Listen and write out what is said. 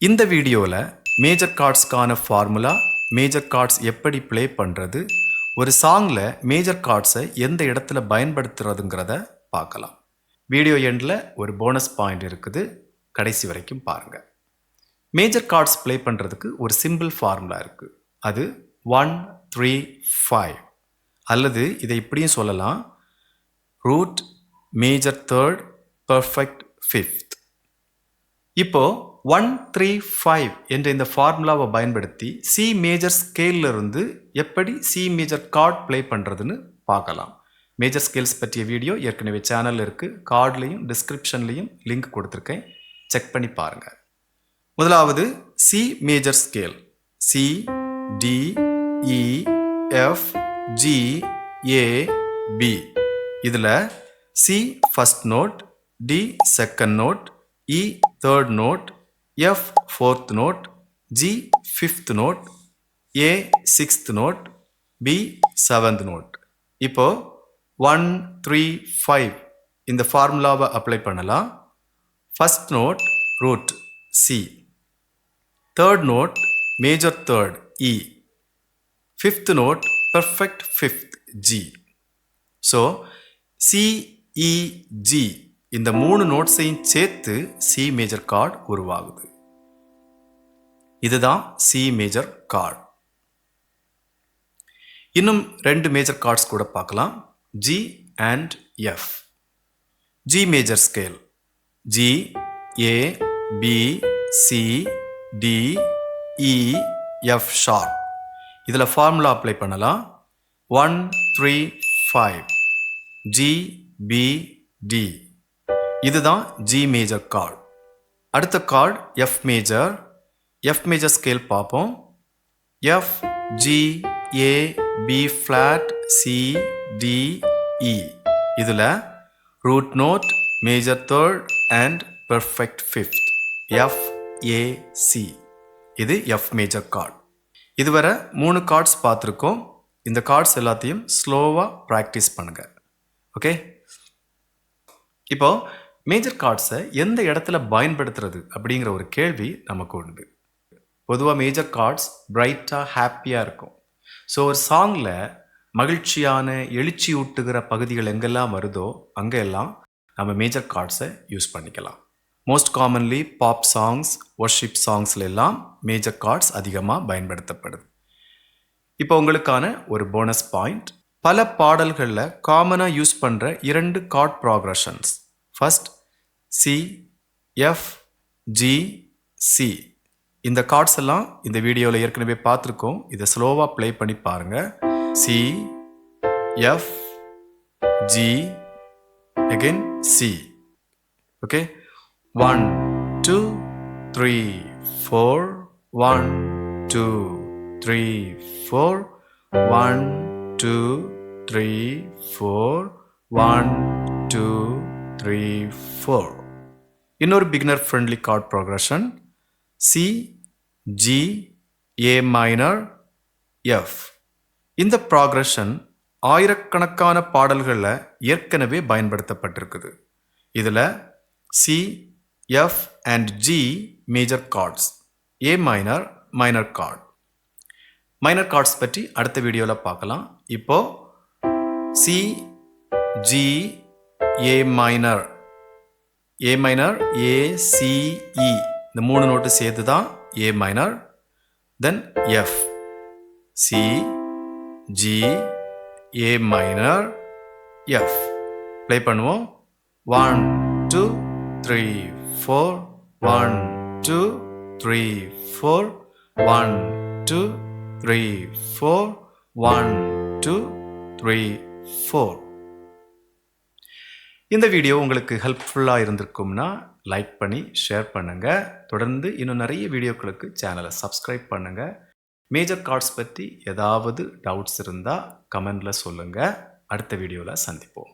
இந்த வீடியோவில் major கார்ட்ஸ்க்கான formula, major cards எப்படி ப்ளே பண்ணுறது, ஒரு சாங்கில் மேஜர் கார்ட்ஸை எந்த இடத்துல பயன்படுத்துறதுங்கிறத பார்க்கலாம். வீடியோ எண்டில் ஒரு போனஸ் பாயிண்ட் இருக்குது, கடைசி வரைக்கும் பாருங்கள். மேஜர் கார்ட்ஸ் ப்ளே பண்ணுறதுக்கு ஒரு சிம்பிள் ஃபார்முலா இருக்குது. அது 1 3 5 அல்லது இதை இப்படியும் சொல்லலாம், root major third perfect fifth. இப்போ 1 3 5 என்ற இந்த ஃபார்முலாவை பயன்படுத்தி சி மேஜர் ஸ்கேல்ல இருந்து எப்படி சி மேஜர் கார்ட் ப்ளே பண்ணுறதுன்னு பார்க்கலாம். மேஜர் ஸ்கேல்ஸ் பற்றிய வீடியோ ஏற்கனவே சேனலில் இருக்குது, கார்ட்லேயும் டிஸ்கிரிப்ஷன்லேயும் லிங்க் கொடுத்துருக்கேன், செக் பண்ணி பாருங்கள். முதலாவது C major scale, C D E F G A B. இதில் C first note, D second note, E third note, F fourth note, G fifth note, A sixth note, B seventh note. இப்போ 1 3 5 இந்த ஃபார்முலாவை apply பண்ணலாம். First note root C, third note major third E, fifth note perfect fifth G. So C E G இந்த 3 நோட்ஸையும் சேர்த்து C major card உருவாகுது. இதுதான் C major card. இன்னும் 2 major chords கூட பார்க்கலாம், G and F. G major scale, G A B C D E F sharp. இதில் formula apply பண்ணலாம். 1 3 5 G B D. இதுதான் ஜி மேஜர் கார்ட். அடுத்த chord F major. F major scale பார்ப்போம். F G A B flat C D E. இதில் root note major third and perfect fifth F A C. இது F major chord. இதுவரை 3 cards பார்த்துருக்கோம். இந்த cards எல்லாத்தையும் ஸ்லோவாக practice பண்ணுங்கள். ஓகே, இப்போ மேஜர் கார்ட்ஸை எந்த இடத்துல பயன்படுத்துறது அப்படிங்கிற ஒரு கேள்வி நமக்கு உண்டு. பொதுவாக மேஜர் கார்ட்ஸ் பிரைட்டாக ஹாப்பியாக இருக்கும். ஸோ ஒரு சாங்கில் மகிழ்ச்சியான எழுச்சி ஊட்டுகிற பகுதிகள் எங்கெல்லாம் வருதோ அங்கெல்லாம் நம்ம மேஜர் கார்ட்ஸை யூஸ் பண்ணிக்கலாம். Most commonly pop songs, worship சாங்ஸ்ல எல்லாம் மேஜர் கார்ட்ஸ் அதிகமாக பயன்படுத்தப்படுது. இப்போ உங்களுக்கான ஒரு போனஸ் பாயிண்ட், பல பாடல்களில் காமனாக யூஸ் பண்ணுற 2 chord progressions. First C F G C. இந்த கார்ட்ஸ் எல்லாம் இந்த வீடியோவில் ஏற்கனவே பார்த்துருக்கோம். இதை ஸ்லோவாக ப்ளே பண்ணி பாருங்கள். C F G again C. Okay, 1 2 3 4 1 2 3 4 1 2 3 4 1 2 3 4. இன்னொரு beginner friendly chord progression C G A minor F. இந்த ப்ராக்ரஷன் ஆயிரக்கணக்கான பாடல்களில் ஏற்கனவே பயன்படுத்தப்பட்டிருக்குது. இதில் C F and G major chords, A minor minor chord. Minor chords பற்றி அடுத்த வீடியோவில் பார்க்கலாம். இப்போ C G A minor, A minor A C E, இந்த 3 நோட்டு சேர்த்து தான் A minor. Then F, C G A minor F. Play பண்ணுவோம். 1 2 3 4 1 2 3 4 1 2 3 4 1 2 3 4. இந்த வீடியோ உங்களுக்கு ஹெல்ப்ஃபுல்லாக இருந்திருக்கும்னா லைக் பண்ணி ஷேர் பண்ணுங்கள். தொடர்ந்து இன்னும் நிறைய வீடியோக்களுக்கு சேனலை சப்ஸ்கிரைப் பண்ணுங்கள். மேஜர் கார்ட்ஸ் பற்றி ஏதாவது டவுட்ஸ் இருந்தால் கமெண்டில் சொல்லுங்கள். அடுத்த வீடியோவில் சந்திப்போம்.